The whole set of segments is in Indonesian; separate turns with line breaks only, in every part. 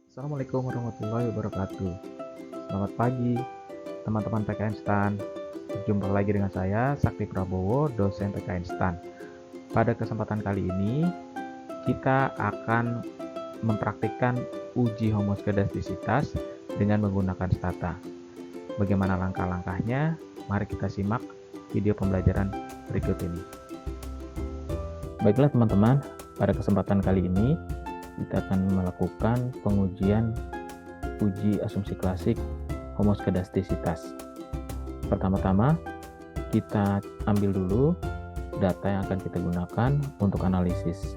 Assalamualaikum warahmatullahi wabarakatuh. Selamat pagi, teman-teman PKN STAN. Berjumpa lagi dengan saya, Sakti Prabowo, dosen PKN STAN. Pada kesempatan kali ini, kita akan mempraktikkan uji homoskedastisitas dengan menggunakan stata. Bagaimana langkah-langkahnya? Mari kita simak video pembelajaran berikut ini. Baiklah teman-teman, pada kesempatan kali ini, kita akan melakukan pengujian uji asumsi klasik homoskedastisitas. Pertama-tama, kita ambil dulu data yang akan kita gunakan untuk analisis.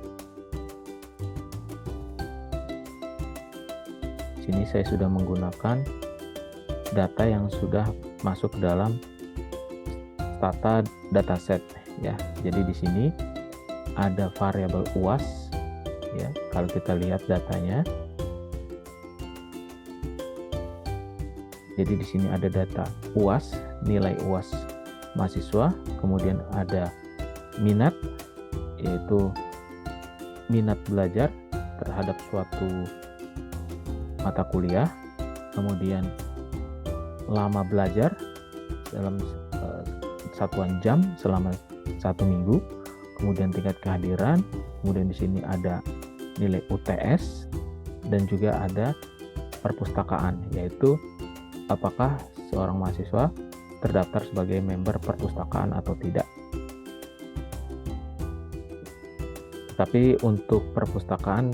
Sini saya sudah menggunakan data yang sudah masuk dalam stata dataset ya. Jadi di sini ada variabel UAS ya. Kalau kita lihat datanya, jadi di sini ada data UAS, nilai UAS mahasiswa, kemudian ada minat, yaitu minat belajar terhadap suatu mata kuliah, kemudian lama belajar dalam satuan jam selama 1 minggu, kemudian tingkat kehadiran, kemudian di sini ada nilai UTS, dan juga ada perpustakaan, yaitu apakah seorang mahasiswa terdaftar sebagai member perpustakaan atau tidak. Tapi untuk perpustakaan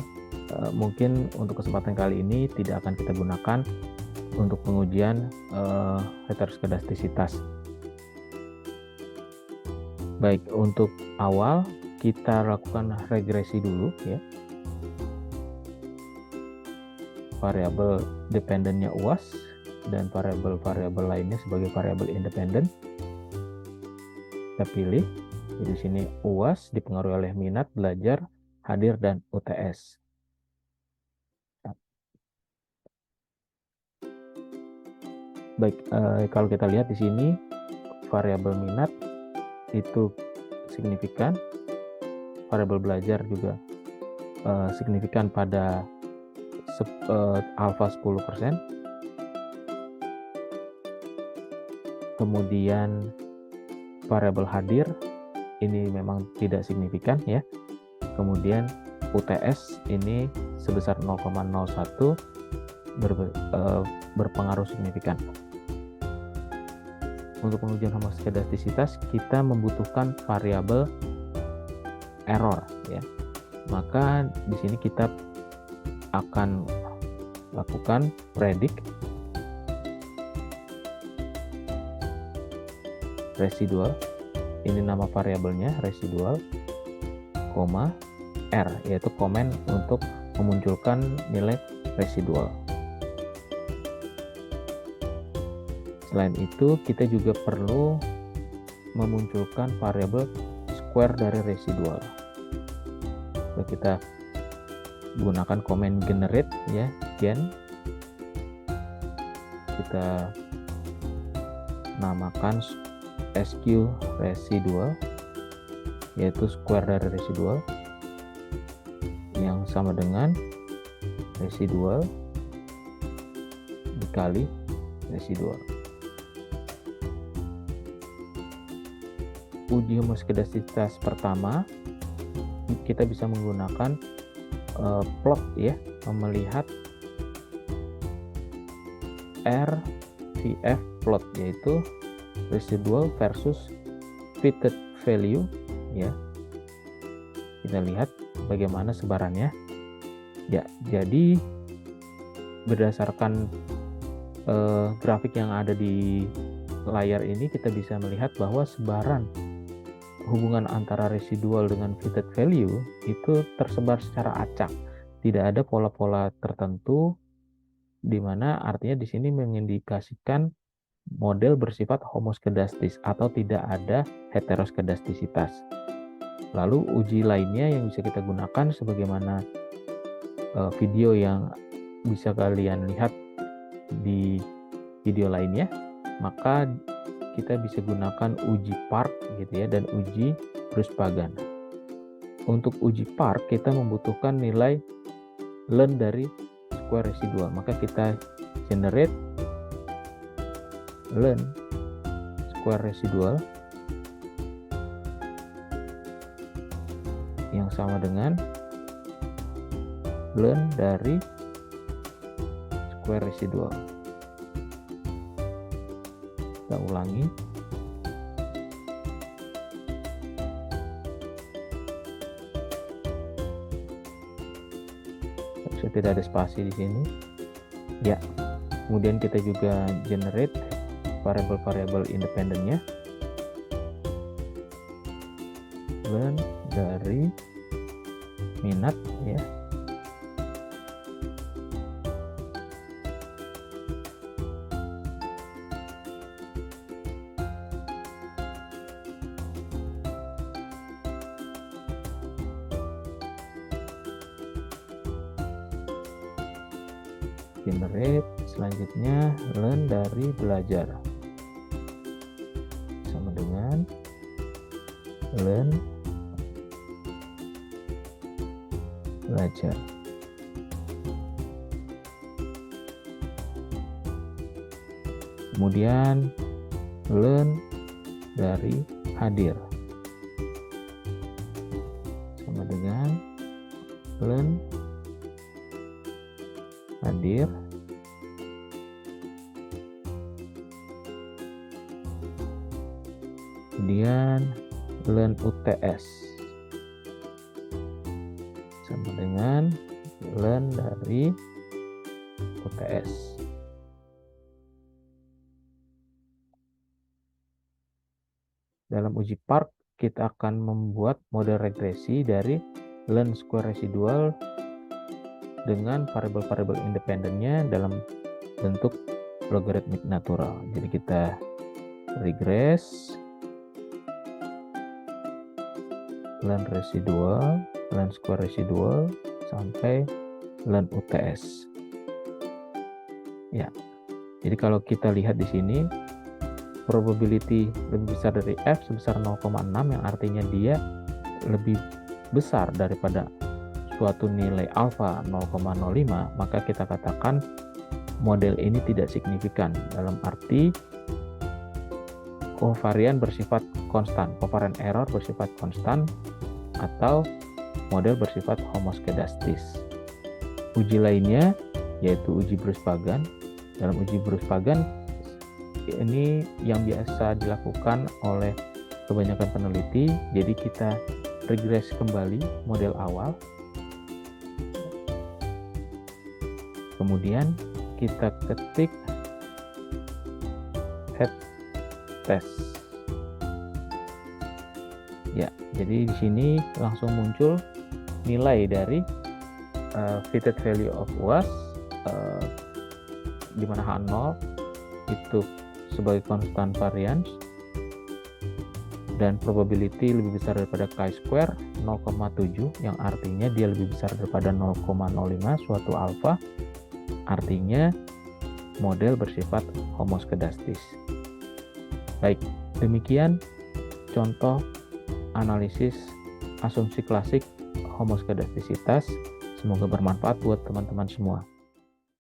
mungkin untuk kesempatan kali ini tidak akan kita gunakan untuk pengujian heteroskedastisitas. Baik, untuk awal kita lakukan regresi dulu ya. Variabel dependennya UAS dan variabel-variabel lainnya sebagai variabel independen. Kita pilih. Di sini UAS dipengaruhi oleh minat, belajar, hadir, dan UTS. Baik, kalau kita lihat di sini variabel minat itu signifikan, variabel belajar juga signifikan pada alfa 10%. Kemudian variabel hadir ini memang tidak signifikan ya. Kemudian UTS ini sebesar 0,01 berpengaruh signifikan. Untuk pengujian homoskedastisitas kita membutuhkan variabel error ya. Maka di sini kita akan lakukan predict residual, ini nama variabelnya residual, koma R, yaitu komen untuk memunculkan nilai residual. Selain itu kita juga perlu memunculkan variabel square dari residual. Kita gunakan komen generate ya, gen, kita namakan SQ residual, yaitu square dari residual yang sama dengan residual dikali residual. Uji homoskedastisitas pertama kita bisa menggunakan plot ya, melihat RVF plot, yaitu residual versus fitted value ya. Kita lihat bagaimana sebarannya ya. Jadi berdasarkan grafik yang ada di layar ini kita bisa melihat bahwa sebaran hubungan antara residual dengan fitted value itu tersebar secara acak, tidak ada pola-pola tertentu, di mana artinya di sini mengindikasikan model bersifat homoskedastis atau tidak ada heteroskedastisitas. Lalu uji lainnya yang bisa kita gunakan sebagaimana video yang bisa kalian lihat di video lainnya, maka kita bisa gunakan uji Park gitu ya, dan uji Bruspagan. Untuk uji Park kita membutuhkan nilai ln dari square residual. Maka kita generate learn square residual yang sama dengan learn dari square residual. Kita ulangi. Tidak ada spasi di sini. Ya. Kemudian kita juga generate variabel-variabel independennya. Learn dari minat ya. Generate, selanjutnya learn dari belajar sama dengan learn belajar. Kemudian learn dari hadir sama dengan learn hadir. Kemudian learn UTS sama dengan learn dari UTS. Dalam uji PARC kita akan membuat model regresi dari learn square residual dengan variabel-variabel independennya dalam bentuk logaritmik natural. Jadi kita regress learn residual, learn square residual sampai learn UTS. Ya. Jadi kalau kita lihat di sini probability lebih besar dari F sebesar 0,6 yang artinya dia lebih besar daripada suatu nilai alfa 0,05, maka kita katakan model ini tidak signifikan, dalam arti kovarian bersifat konstan, kovarian error bersifat konstan, atau model bersifat homoskedastis. Uji lainnya yaitu uji Bruce-Pagan. Dalam uji Bruce-Pagan ini yang biasa dilakukan oleh kebanyakan peneliti, jadi kita regress kembali model awal, kemudian kita ketik head test. Ya, jadi di sini langsung muncul nilai dari fitted value of UAS, di mana H0 itu sebagai konstan varians dan probability lebih besar daripada chi-square 0,7, yang artinya dia lebih besar daripada 0,05 suatu alfa, artinya model bersifat homoskedastis. Baik, demikian contoh analisis asumsi klasik homoskedastisitas. Semoga bermanfaat buat teman-teman semua.